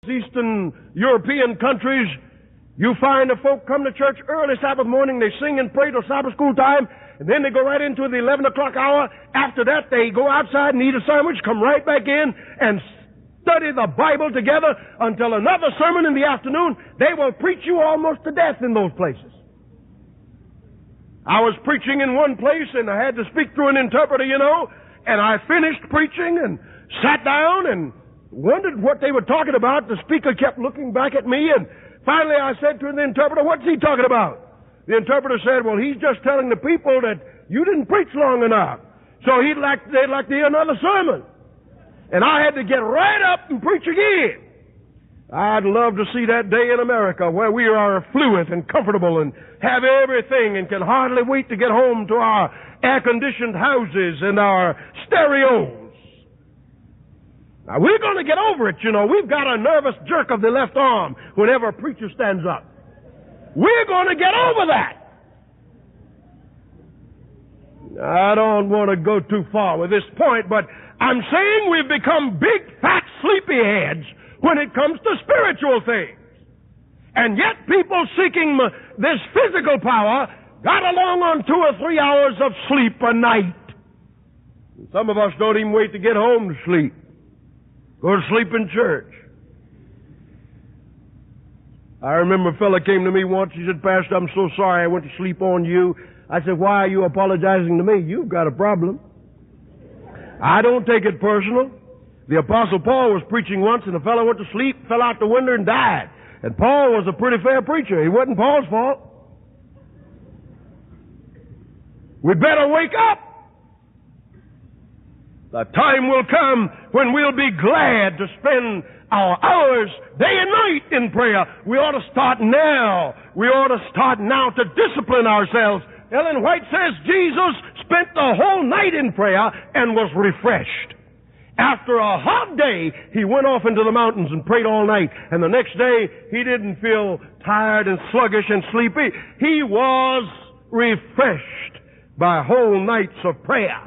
Eastern European countries, you find the folk come to church early Sabbath morning, they sing and pray till Sabbath school time, and then they go right into the 11 o'clock hour. After that, they go outside and eat a sandwich, come right back in and study the Bible together until another sermon in the afternoon. They will preach you almost to death in those places. I was preaching in one place and I had to speak through an interpreter, and I finished preaching and sat down and wondered what they were talking about. The speaker kept looking back at me, and finally I said to the interpreter, "What's he talking about?" The interpreter said, "Well, he's just telling the people that you didn't preach long enough, so they'd like to hear another sermon." And I had to get right up and preach again. I'd love to see that day in America where we are affluent and comfortable and have everything and can hardly wait to get home to our air-conditioned houses and our stereos. Now, we're going to get over it, We've got a nervous jerk of the left arm whenever a preacher stands up. We're going to get over that. I don't want to go too far with this point, but I'm saying we've become big, fat, sleepyheads when it comes to spiritual things. And yet people seeking this physical power got along on 2 or 3 hours of sleep a night. Some of us don't even wait to get home to sleep. Go to sleep in church. I remember a fella came to me once. He said, "Pastor, I'm so sorry I went to sleep on you." I said, "Why are you apologizing to me? You've got a problem." I don't take it personal. The Apostle Paul was preaching once, and a fellow went to sleep, fell out the window, and died. And Paul was a pretty fair preacher. It wasn't Paul's fault. We better wake up. The time will come when we'll be glad to spend our hours day and night in prayer. We ought to start now. We ought to start now to discipline ourselves. Ellen White says Jesus spent the whole night in prayer and was refreshed. After a hot day, he went off into the mountains and prayed all night. And the next day, he didn't feel tired and sluggish and sleepy. He was refreshed by whole nights of prayer.